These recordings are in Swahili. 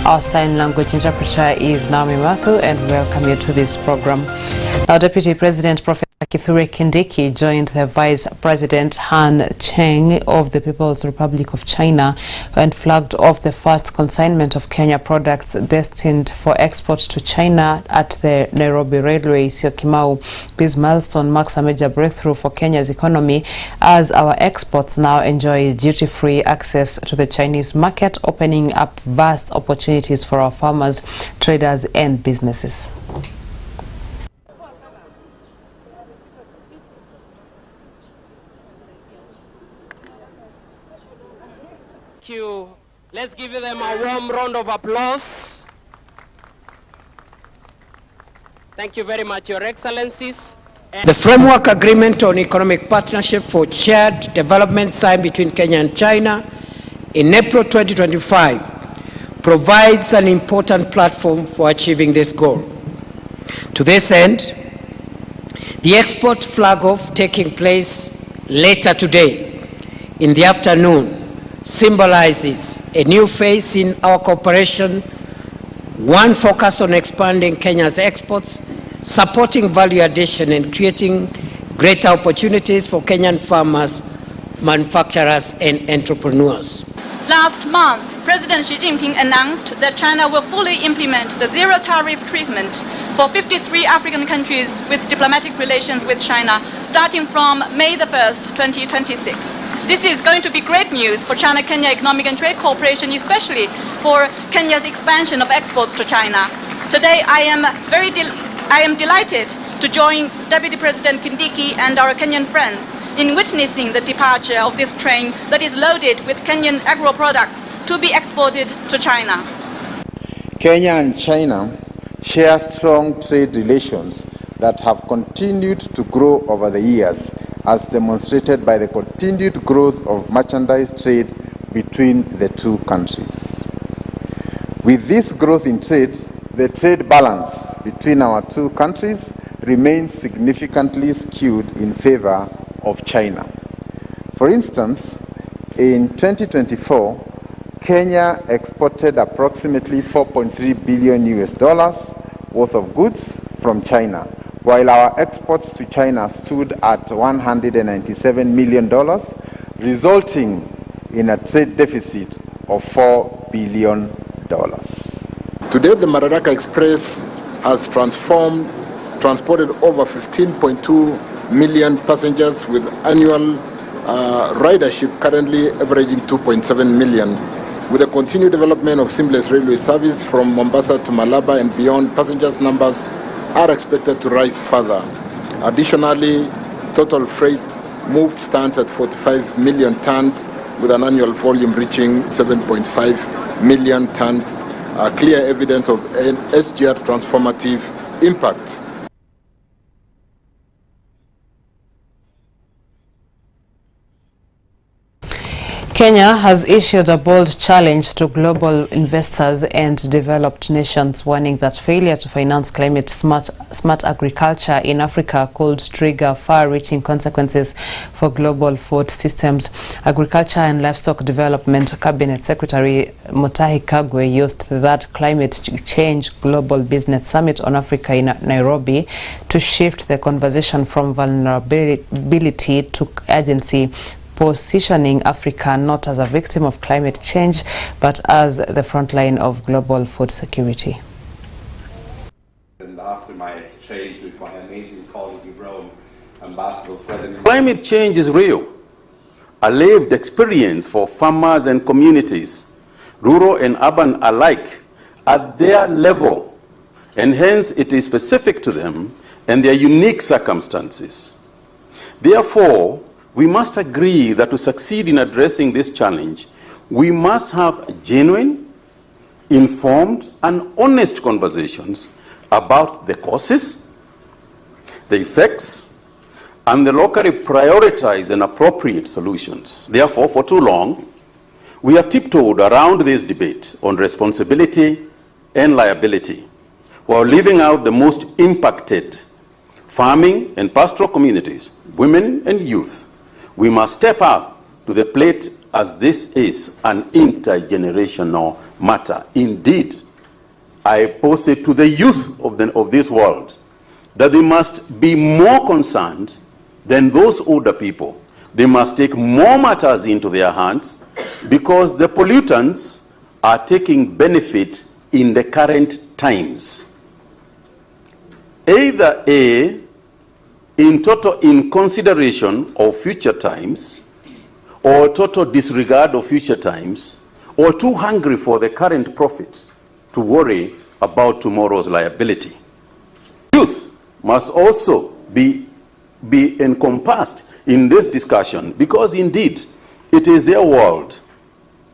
Our sign language interpreter is Naomi Mathu, and welcome you to this program. Now, Deputy President Professor Kithure Kindiki joined the Vice President Han Cheng of the People's Republic of China and flagged off the first consignment of Kenya products destined for export to China at the Nairobi Railway, Syokimau. This milestone marks a major breakthrough for Kenya's economy as our exports now enjoy duty-free access to the Chinese market, opening up vast opportunities for our farmers, traders and businesses. You. Let's give them a warm round of applause. Thank you very much, Your Excellencies. The Framework Agreement on Economic Partnership for Shared Development signed between Kenya and China in April 2025 provides an important platform for achieving this goal. To this end, the export flag-off taking place later today in the afternoon symbolizes a new phase in our cooperation, one focused on expanding Kenya's exports, supporting value addition and creating greater opportunities for Kenyan farmers, manufacturers and entrepreneurs. Last month, President Xi Jinping announced that China will fully implement the zero-tariff treatment for 53 African countries with diplomatic relations with China, starting from May the 1st, 2026. This is going to be great news for China-Kenya economic and trade cooperation, especially for Kenya's expansion of exports to China. Today, I am delighted to join Deputy President Kindiki and our Kenyan friends in witnessing the departure of this train that is loaded with Kenyan agro products to be exported to China. Kenya and China share strong trade relations that have continued to grow over the years, as demonstrated by the continued growth of merchandise trade between the two countries. With this growth in trade, the trade balance between our two countries remains significantly skewed in favor of China. For instance, in 2024, Kenya exported approximately $4.3 billion worth of goods from China, while our exports to China stood at $197 million, resulting in a trade deficit of $4 billion. Today, the Madaraka Express has transported over 15.2 million passengers with annual ridership currently averaging 2.7 million. With the continued development of seamless railway service from Mombasa to Malaba and beyond, passengers numbers are expected to rise further. Additionally, total freight moved stands at 45 million tons, with an annual volume reaching 7.5 million tons, clear evidence of an SGR transformative impact. Kenya has issued a bold challenge to global investors and developed nations, warning that failure to finance climate-smart agriculture in Africa could trigger far-reaching consequences for global food systems. Agriculture and Livestock Development Cabinet Secretary Mutahi Kagwe used that Climate Change Global Business Summit on Africa in Nairobi to shift the conversation from vulnerability to urgency, positioning Africa not as a victim of climate change, but as the front line of global food security. And after my exchange with my amazing colleague in Rome, Ambassador Frederick. Climate change is real, a lived experience for farmers and communities, rural and urban alike, at their level, and hence it is specific to them and their unique circumstances. Therefore, we must agree that to succeed in addressing this challenge, we must have genuine, informed, and honest conversations about the causes, the effects, and the locally prioritized and appropriate solutions. Therefore, for too long, we have tiptoed around this debate on responsibility and liability, while leaving out the most impacted farming and pastoral communities, women and youth. We must step up to the plate as this is an intergenerational matter. Indeed, I pose it to the youth of this world that they must be more concerned than those older people. They must take more matters into their hands because the pollutants are taking benefit in the current times. Either A, in total inconsideration of future times, or total disregard of future times, or too hungry for the current profits to worry about tomorrow's liability. Youth must also be encompassed in this discussion because indeed it is their world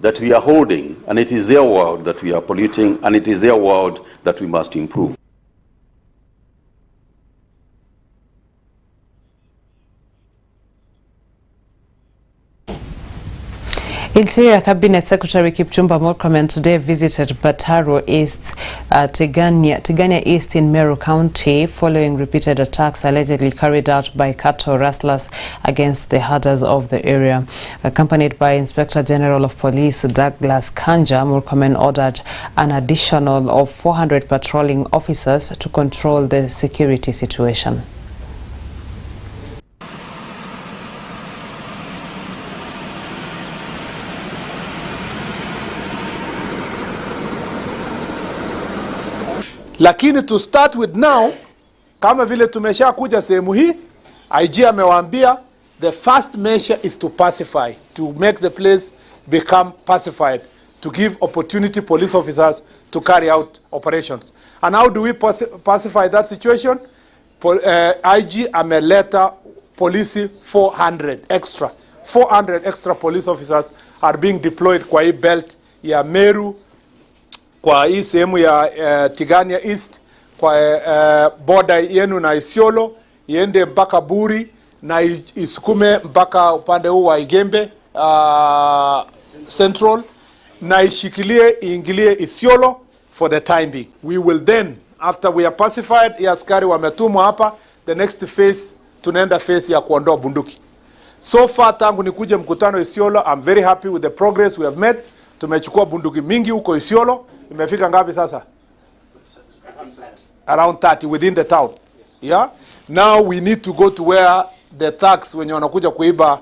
that we are holding, and it is their world that we are polluting, and it is their world that we must improve. Interior Cabinet Secretary Kipchumba Murkomen today visited Bataro East, Tigania East in Meru County following repeated attacks allegedly carried out by cattle rustlers against the herders of the area. Accompanied by Inspector General of Police Douglas Kanja, Murkomen ordered an additional of 400 patrolling officers to control the security situation. Lakini to start with now, kama vile tumesha kuja sehemu hii, IG amewaambia the first measure is to pacify, to make the place become pacified, to give opportunity police officers to carry out operations. And how do we pacify that situation? IG ameleta polisi 400 extra. 400 extra police officers are being deployed kwa hii belt ya Meru, kwa hii sehemu ya Tigania East, kwa border yenu na Isiolo, iende mpaka Buri na isukume mpaka upande huu wa Igembe Central, na ishikilie iingilie Isiolo for the time being. We will then, after we are pacified, ya askari wametumwa hapa, the next phase tunaenda phase ya kuondoa bunduki. So far tangu nikuje mkutano Isiolo, I'm very happy with the progress we have made. Tumechukua bunduki mingi huko Isiolo. Imefika ngapi sasa? Around 30 within the town. Yeah? Now we need to go to where the thugs wenye wanakuja kuiba.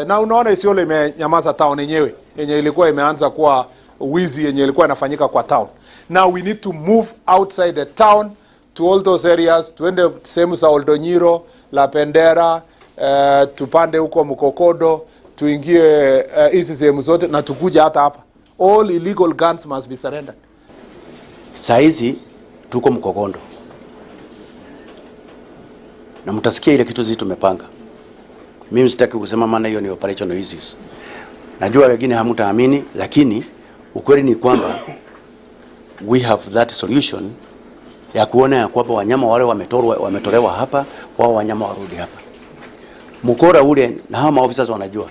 Na unaona Isiolo imenyamaza town yenyewe. Yenye ilikuwa imeanza kuwa wizi yenye ilikuwa inafanyika kwa town. Now we need to move outside the town to all those areas. Tuende sehemu za Oldonyiro, La Pendera, tupande huko Mukokodo, tuingie hizi sehemu zote na tukuja hata hapa. All illegal guns must be surrendered. Saizi tuko Mkokondo. Na mtasikia ile kitu zitu tumepanga. Mimi sitaki kusema maana hiyo ni operational issues. Najua wengine hamtaamini, lakini ukweli ni kwamba we have that solution ya kuona ya kwamba wanyama wale wametolewa hapa, wao wanyama warudi hapa. Mkora ule na hawa maofisa wanajua.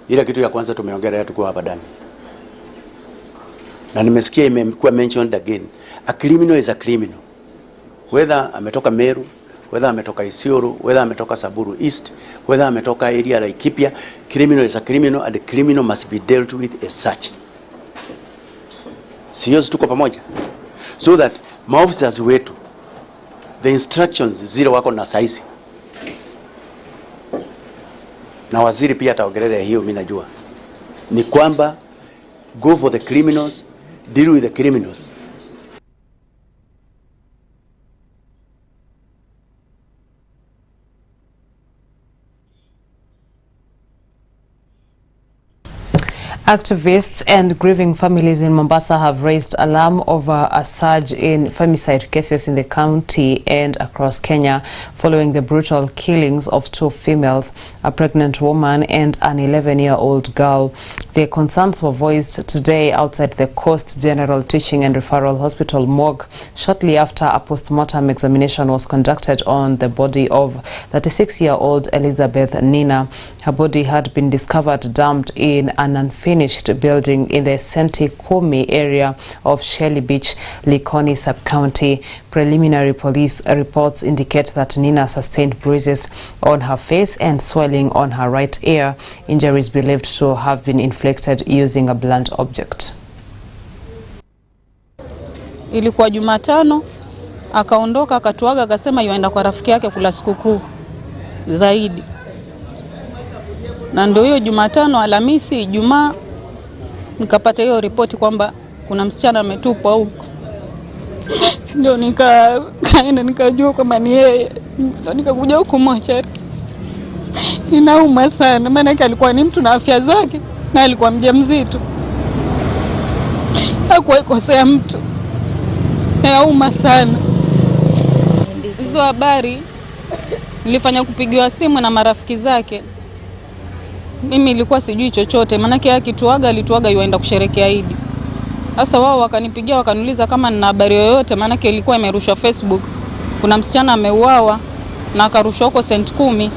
Ile kitu ya kwanza tumeongelea tuko hapa ndani. Na nimesikia imekuwa mentioned again. A criminal is a criminal. Whether ametoka Meru, whether ametoka Isiolo, whether ametoka Samburu East, whether ametoka area like Kipia, criminal is a criminal and the criminal must be dealt with as such. Sio tuko pamoja. So that maofficers wetu, the instructions zile wako na saizi. Na waziri pia ataongelea hiyo, mimi najua. Ni kwamba go for the criminals, deal with the criminals. Activists and grieving families in Mombasa have raised alarm over a surge in femicide cases in the county and across Kenya following the brutal killings of 2 females, a pregnant woman and an 11-year-old girl. Their concerns were voiced today outside the Coast General Teaching and Referral Hospital morgue shortly after a post-mortem examination was conducted on the body of 36-year-old Elizabeth Nina. Her body had been discovered dumped in an unfinished building in the Senti Kumi area of Shelly Beach, Likoni sub-county. Preliminary police reports indicate that Nina sustained bruises on her face and swelling on her right ear, injuries believed to have been inflicted using a blunt object. Ilikuwa Jumatano, akaondoka akatuaga akasema yuenda kwa rafiki yake kula sikukuu zaidi. Na ndio hiyo Jumatano, Alhamisi, Ijumaa nikapata hiyo ripoti kwamba kuna msichana ametupwa huko. Ndio nikaenda nikajua kama ni yeye. Ndio nikakuja huko mochari. Inauma sana maana alikuwa ni mtu na afya zake na alikuwa mjamzito. Hakuwahi kosea mtu. Inauma sana. Hizo habari nilifanya kupigiwa simu na marafiki zake. Mimi nilikuwa sijui chochote maana yake alituaga yuaenda kusherehekea Eid. Sasa wao wakanipigia wakaniuliza kama nina habari yoyote maana yake ilikuwa imerushwa Facebook. Kuna msichana ameuawa na akarushwa huko St. 10.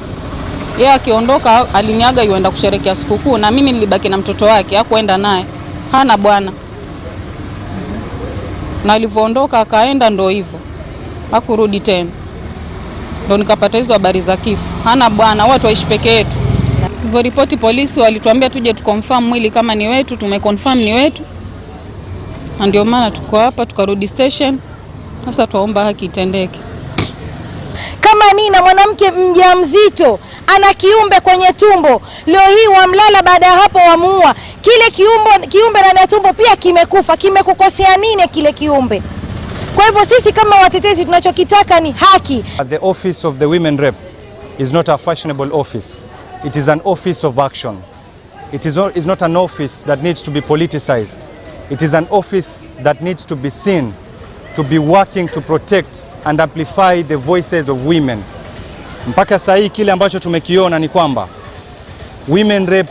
Yeye akiondoka aliniaga yuaenda kusherehekea sikukuu na mimi nilibaki na mtoto wake, hakuenda naye. Hana bwana. Na alivyoondoka akaenda ndo hivyo. Hakurudi tena. Ndo nikapata hizo habari za kifo. Hana bwana, watu waishi peke yetu. Hivyo ripoti polisi walituambia tuje tukonfirm mwili kama ni wetu, tumeconfirm ni wetu. Ndio maana tuko hapa tukarudi station. Sasa tuomba haki itendeke. Kama Nina mwanamke mjamzito ana kiumbe kwenye tumbo, leo hii wamlala, baada ya hapo wamuua. Kile kiumbe ndani ya tumbo pia kimekufa. Kimekukosea nini kile kiumbe? Kwa hivyo sisi kama watetezi tunachokitaka ni haki. The office of the women rep is not a fashionable office. It is an office of action. It is not an office that needs to be politicized. It is an office that needs to be seen to be working to protect and amplify the voices of women. Mpaka saa hii kile ambacho tumekiona ni kwamba women rep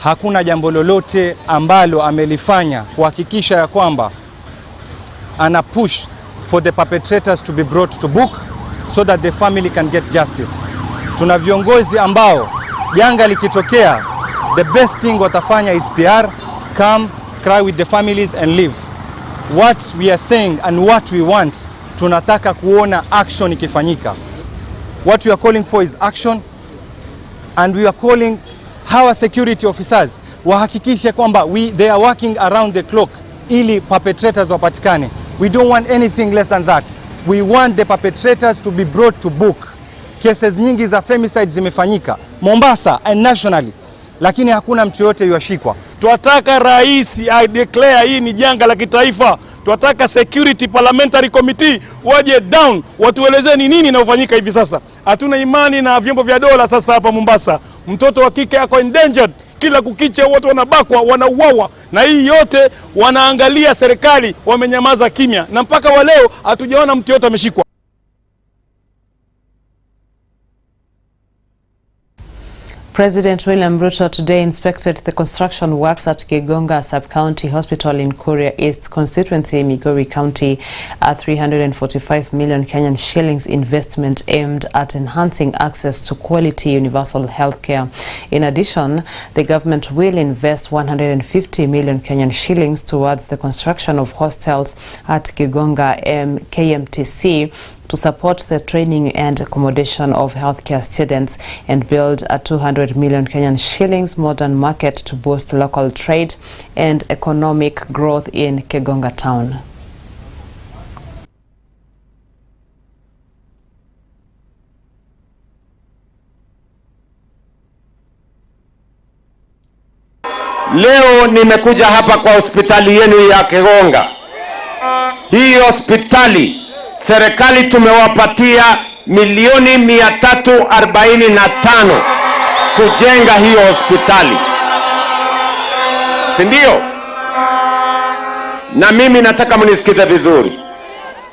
hakuna jambo lolote ambalo amelifanya kuhakikisha ya kwamba ana push for the perpetrators to be brought to book so that the family can get justice. Tuna viongozi ambao janga likitokea, the best thing watafanya is PR, come, cry with the families and leave. What we are saying and what we want, tunataka kuona action ikifanyika. What we are calling for is action, and we are calling our security officers wahakikishe kwamba they are working around the clock ili perpetrators wapatikane. We don't want anything less than that. We want the perpetrators to be brought to book. Cases nyingi za femicide zimefanyika Mombasa and nationally, lakini hakuna mtu yote yuashikwa. Tunataka rais declare hii ni janga la kitaifa. Tunataka Security Parliamentary Committee waje down watuelezee ni nini inafanyika hivi sasa. Hatuna imani na vyombo vya dola sasa hapa Mombasa. Mtoto wa kike yako endangered, kila kukicha watu wanabakwa, wanauawa, na hii yote wanaangalia serikali wamenyamaza kimya, na mpaka wa leo hatujaona mtu yote ameshikwa. President William Ruto today inspected the construction works at Kigonga Sub-County Hospital in Kuria East constituency, Migori County, a 345 million Kenyan shillings investment aimed at enhancing access to quality universal health care. In addition, the government will invest 150 million Kenyan shillings towards the construction of hostels at Kigonga KMTC to support the training and accommodation of healthcare students and build a 200 million Kenyan shillings modern market to boost local trade and economic growth in Kigonga town. Leo nimekuja hapa kwa hospitali yenu ya Kigonga. Hii hospitali serikali tumewapatia milioni 345 kujenga hiyo hospitali. Si ndio? Na mimi nataka mnisikize vizuri.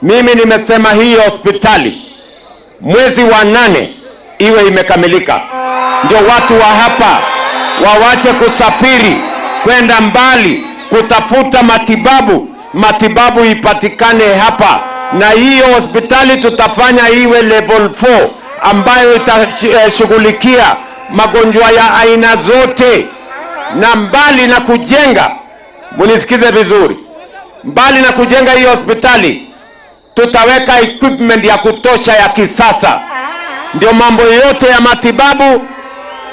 Mimi nimesema hii hospitali mwezi wa 8 iwe imekamilika. Ndio watu wa hapa wawache kusafiri kwenda mbali kutafuta matibabu ipatikane hapa. Na hiyo hospitali tutafanya iwe level 4 ambayo itashughulikia magonjwa ya aina zote. Na mbali na kujenga, munisikize vizuri, mbali na kujenga hiyo hospitali, tutaweka equipment ya kutosha ya kisasa. Ndio mambo yote ya matibabu,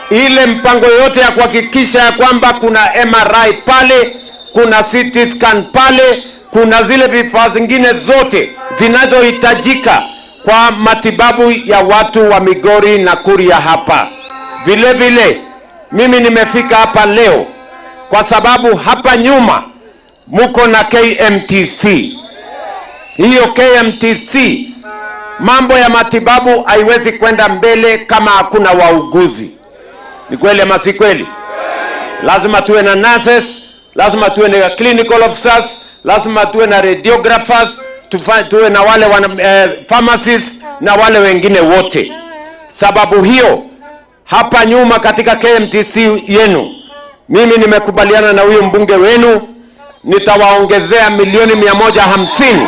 ile mpango yote ya kuhakikisha ya kwamba kuna MRI pale, kuna CT scan pale, kuna zile vifaa zingine zote zinazohitajika kwa matibabu ya watu wa Migori na Kuria hapa. Vile vile mimi nimefika hapa leo kwa sababu hapa nyuma muko na KMTC. Hiyo KMTC, mambo ya matibabu haiwezi kwenda mbele kama hakuna wauguzi. Ni kweli ama si kweli? Lazima tuwe na nurses, lazima tuwe na clinical officers, lazima tuwe na radiographers, tuwe na wale pharmacists na wale wengine wote. Sababu hiyo hapa nyuma katika KMTC yenu, mimi nimekubaliana na huyo mbunge wenu, nitawaongezea milioni 150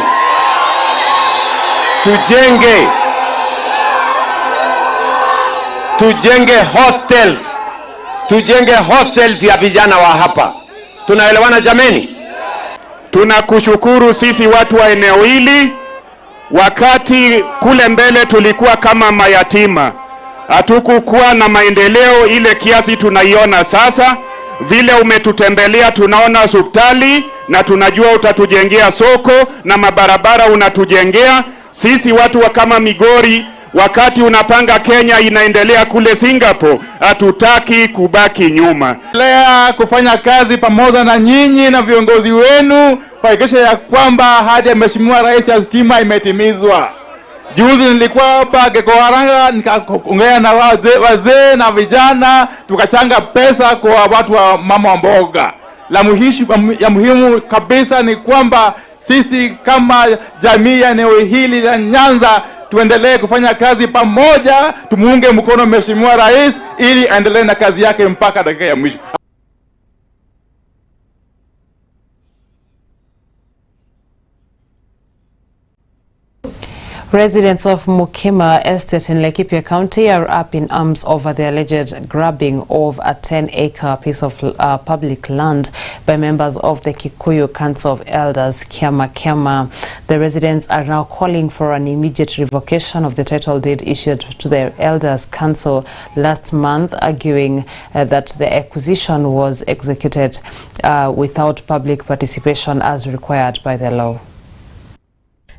tujenge hostels ya vijana wa hapa. Tunaelewana jameni? Tunakushukuru sisi watu wa eneo hili. Wakati kule mbele tulikuwa kama mayatima, hatukukuwa na maendeleo ile kiasi tunaiona sasa. Vile umetutembelea tunaona hospitali na tunajua utatujengea soko na mabarabara unatujengea. Sisi watu wa kama Migori, wakati unapanga Kenya inaendelea kule Singapore, hatutaki kubaki nyuma. Lea kufanya kazi pamoja na nyinyi na viongozi wenu kuhakikisha ya kwamba ahadi ya Mheshimiwa Rais ya stima imetimizwa. Juzi nilikuwa hapa Gekoharanga nikaongea na wazee na vijana, tukachanga pesa kwa watu wa mama wa mboga. La muhimu kabisa ni kwamba sisi kama jamii ya eneo hili la Nyanza tuendelee kufanya kazi pamoja, tumuunge mkono Mheshimiwa Rais ili aendelee na kazi yake mpaka dakika ya mwisho. Residents of Mukima Estate in Laikipia County are up in arms over the alleged grabbing of a 10-acre piece of public land by members of the Kikuyu Council of Elders, Kiama. The residents are now calling for an immediate revocation of the title deed issued to the Elders Council last month, arguing that the acquisition was executed without public participation as required by the law.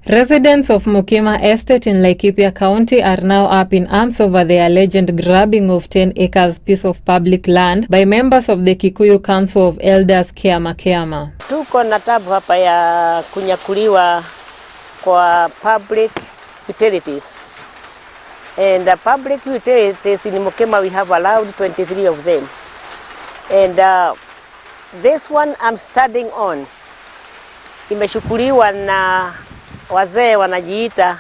Residents of Mukima Estate in Laikipia County are now up in arms over the alleged grabbing of 10 acres piece of public land by members of the Kikuyu Council of Elders, Kiama. Tuko na tabu hapa ya kunyakuliwa kwa public utilities. And the public utilities in Mukima, we have allowed 23 of them. And this one I'm studying on. Imeshukuliwa na wazee wanajiita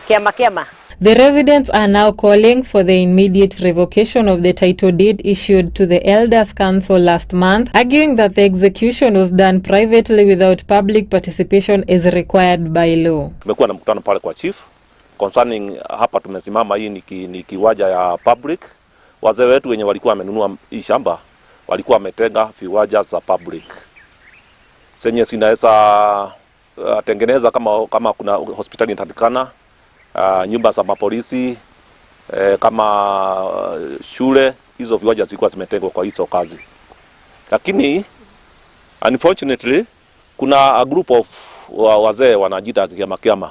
Kiama. The residents are now calling for the immediate revocation of the title deed issued to the Elders Council last month, arguing that the execution was done privately without public participation as required by law. Tumekuwa na mkutano pale kwa chief concerning hapa tumesimama, hii ni kiwanja ya public. Wazee wetu wenye walikuwa wamenunua hii shamba walikuwa wametenga viwanja za public senye sinaweza tengeneza kama kuna hospitali inatakikana, nyumba za mapolisi, kama shule, hizo viwanja zilikuwa zimetengwa kwa hizo kazi. Lakini unfortunately kuna a group of wazee wanajiita Kiama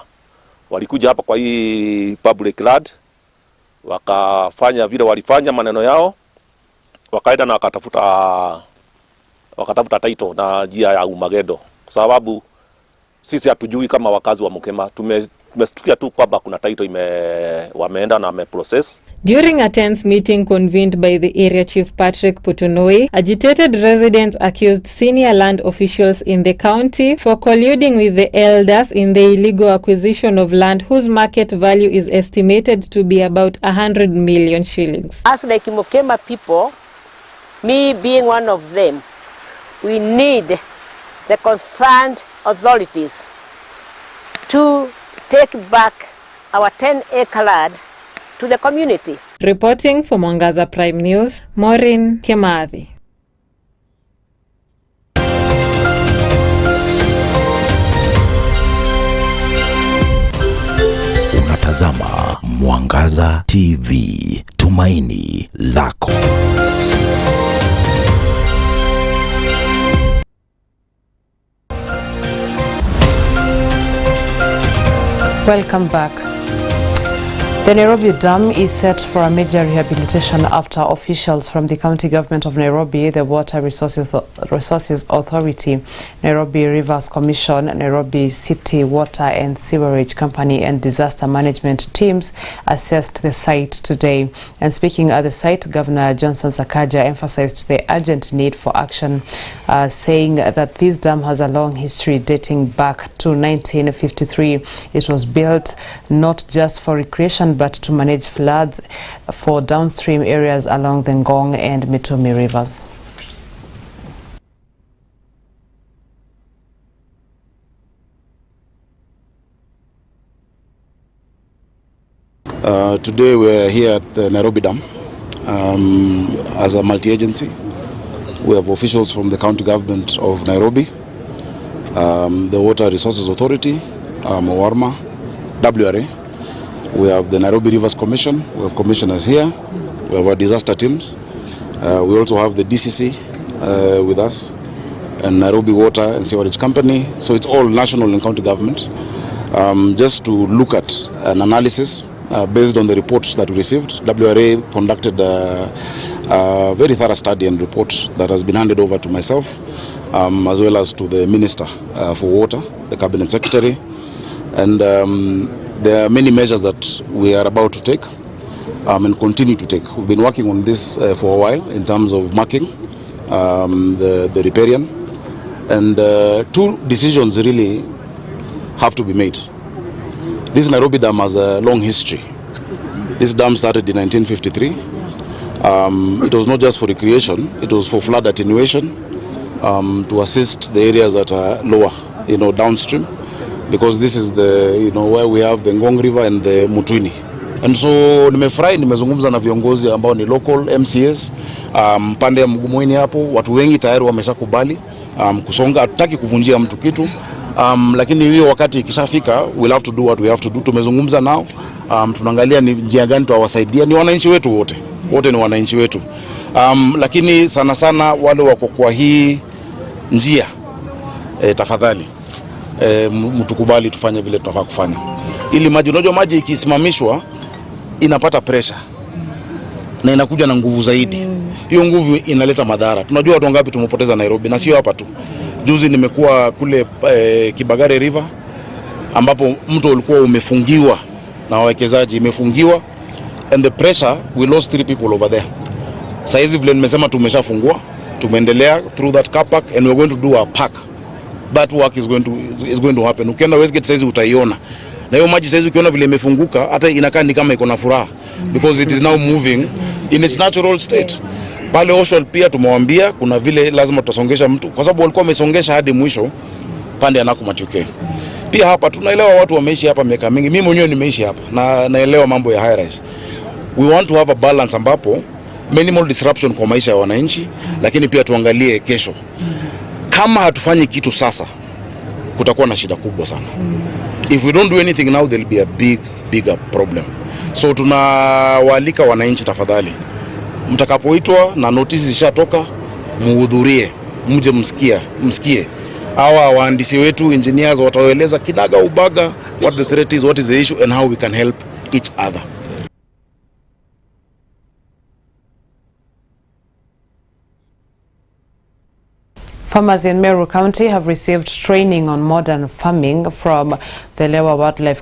walikuja hapa kwa hii public land, wakafanya vile walifanya maneno yao, wakaenda na wakatafuta title na njia ya umagendo, kwa sababu sisi hatujui kama wakazi wa Mukima. Tumestukia tu kwamba kuna title wameenda na wameprocess. During a tense meeting convened by the area chief Patrick Putunoi, agitated residents accused senior land officials in the county for colluding with the elders in the illegal acquisition of land whose market value is estimated to be about 100 million shillings. As like Mukima people, me being one of them, we need the concerned authorities to take back our 10-acre land to the community. Reporting for Mwangaza Prime News, Maureen Kimathi. Mwangaza TV, tumaini lako. Welcome back. The Nairobi Dam is set for a major rehabilitation after officials from the county government of Nairobi, the Water Resources Authority, Nairobi Rivers Commission, Nairobi City Water and Sewerage Company and disaster management teams assessed the site today. And speaking at the site, Governor Johnson Sakaja emphasized the urgent need for action, saying that this dam has a long history dating back to 1953. It was built not just for recreation but to manage floods for downstream areas along the Ngong and Mitumi rivers. Today we're here at the Nairobi Dam as a multi-agency. We have officials from the county government of Nairobi, the Water Resources Authority, Mwarma, WRA. We have the Nairobi Rivers Commission, we have commissioners here, we have our disaster teams. We also have the DCC with us, and Nairobi Water and Sewerage Company. So it's all national and county government. Just to look at an analysis based on the reports that we received. WRA conducted a very thorough study and report that has been handed over to myself, as well as to the Minister for Water, the Cabinet Secretary. And there are many measures that we are about to take and continue to take. We've been working on this for a while in terms of marking the riparian. And two decisions really have to be made. This Nairobi Dam has a long history. This dam started in 1953. It was not just for recreation, it was for flood attenuation, to assist the areas that are lower, downstream. Because this is the, where we have the Ngong River and the Mutwini. And so nimefurahi, nimezungumza na viongozi ambao ni local MCAs, pande ya Mgumuini hapo, watu wengi tayari wameshakubali kusonga, hatutaki kuvunjia mtu kitu. Lakini hiyo wakati ikishafika, we'll have to do what we have to do. Tumezungumza nao, tunaangalia ni njia gani tuwasaidia. Ni wananchi wetu wote. Wote ni wananchi wetu. Lakini sana sana wale wako kwa hii njia, tafadhali mtukubali tufanye vile tunafaa kufanya. Ili maji, unajua maji ikisimamishwa inapata pressure na inakuja na nguvu zaidi. Hiyo nguvu inaleta madhara. Tunajua watu wangapi tumepoteza Nairobi, na sio hapa tu. Juzi nimekuwa kule Kibagare River ambapo mto ulikuwa umefungiwa na wawekezaji, imefungiwa, and the pressure, we lost 3 people over there. Saizi vile nimesema tumeshafungua, tumeendelea through that car park and we're going to do a park. That work is going to happen. Ukienda Westgate saizi utaiona. Na hiyo maji saizi ukiona vile imefunguka, hata inakaa ni kama iko na furaha, because it is now moving in its natural state. Pale Ocean pia tumewaambia kuna vile lazima tutasongesha mtu, kwa sababu walikuwa wamesongesha hadi mwisho pande anako Machuke. Pia hapa tunaelewa watu wameishi hapa miaka mingi. Mimi mwenyewe nimeishi hapa na naelewa mambo ya high rise. We want to have a balance ambapo minimal disruption kwa maisha ya wananchi, lakini pia tuangalie kesho. Kama hatufanyi kitu sasa, kutakuwa na shida kubwa sana. If we don't do anything now, there'll be a bigger problem. So tunawaalika wananchi, tafadhali, mtakapoitwa na notice zishatoka, muhudhurie, mje msikie. Hawa wahandisi wetu, engineers, watawaeleza kinaga ubaga what the threat is, what is the issue and how we can help each other. Farmers in Meru County have received training on modern farming from the Lewa Wildlife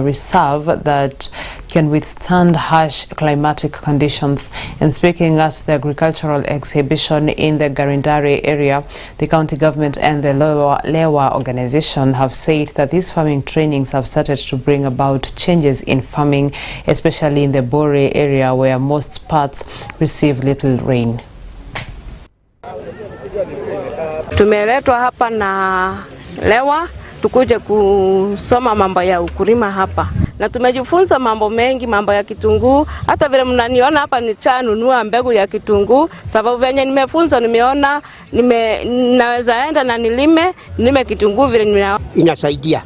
Reserve that can withstand harsh climatic conditions. And speaking at the agricultural exhibition in the Garindare area, the county government and the Lewa organization have said that these farming trainings have started to bring about changes in farming, especially in the Bore area where most parts receive little rain. Tumeletwa hapa na Lewa tukuje kusoma mambo ya ukulima hapa, na tumejifunza mambo mengi, mambo ya kitunguu. Hata vile mnaniona hapa nichanunua mbegu ya kitunguu, sababu venye nimefunza nimeona naweza enda na nilime kitunguu vile inasaidia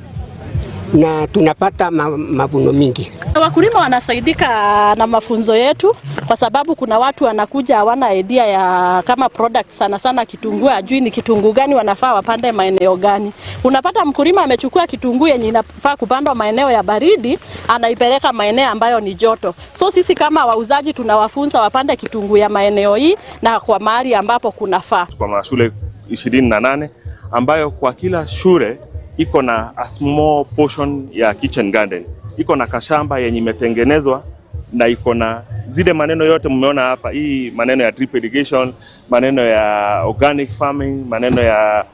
na tunapata mavuno mingi. Wakulima wanasaidika na mafunzo yetu kwa sababu kuna watu wanakuja hawana idea ya kama product sana sana kitunguu, ajui ni kitunguu gani wanafaa wapande maeneo gani. Unapata mkulima amechukua kitunguu yenye inafaa kupandwa maeneo ya baridi, anaipeleka maeneo ambayo ni joto. So sisi kama wauzaji tunawafunza wapande kitunguu ya maeneo hii na kwa mahali ambapo kunafaa. Kwa mashule 28 ambayo kwa kila shule iko na a small portion ya kitchen garden. Iko na kashamba yenye imetengenezwa na iko na zile maneno yote mmeona hapa, hii maneno ya drip irrigation, maneno ya organic farming, maneno ya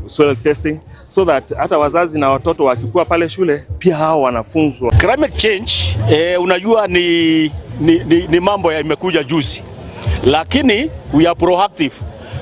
soil testing, so that hata wazazi na watoto wakikuwa pale shule pia hao wanafunzwa. Climate change unajua ni mambo ya imekuja juzi, lakini we are proactive.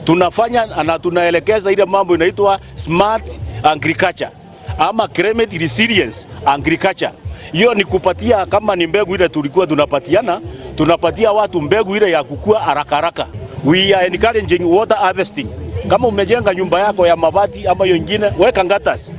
Tunafanya na tunaelekeza ile mambo inaitwa smart agriculture ama climate resilience agriculture. Hiyo ni kupatia, kama ni mbegu ile tulikuwa tunapatiana, tunapatia watu mbegu ile ya kukua haraka haraka. We are encouraging water harvesting. Kama umejenga nyumba yako ya mabati ama hiyo nyingine, weka ngatas.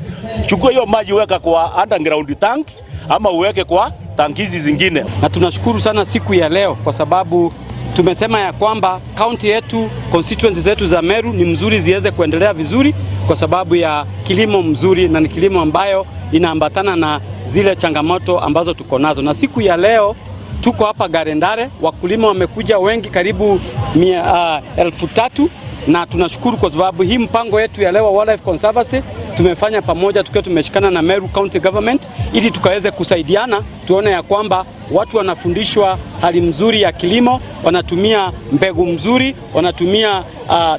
Chukua hiyo maji weka kwa underground tank ama uweke kwa tankizi zingine. Na tunashukuru sana siku ya leo kwa sababu tumesema ya kwamba county yetu, constituency zetu za Meru ni mzuri ziweze kuendelea vizuri kwa sababu ya kilimo mzuri, na ni kilimo ambayo inaambatana na zile changamoto ambazo tuko nazo. Na siku ya leo tuko hapa Garendare, wakulima wamekuja wengi karibu 3,000, na tunashukuru kwa sababu hii mpango yetu ya leo Wildlife Conservancy tumefanya pamoja tukiwa tumeshikana na Meru County Government ili tukaweze kusaidiana, tuone ya kwamba watu wanafundishwa hali mzuri ya kilimo, wanatumia mbegu mzuri, wanatumia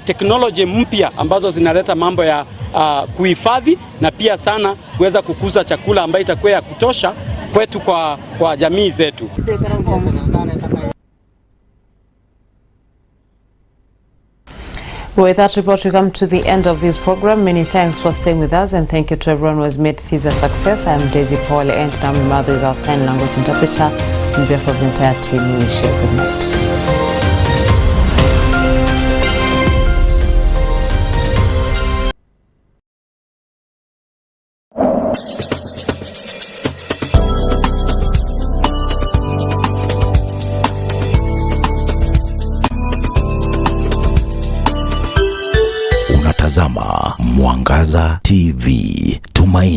teknolojia mpya ambazo zinaleta mambo ya kuhifadhi na pia sana kuweza kukuza chakula ambayo itakuwa ya kutosha kwetu kwa jamii zetu. With that report, we come to the end of this program. Many thanks for staying with us, and thank you to everyone who has made this a success. I'm Daisy Paul, and Naomi Mother is our sign language interpreter. On behalf of the entire team, we wish you a good night. Unatazama Mwangaza TV, Tumaini.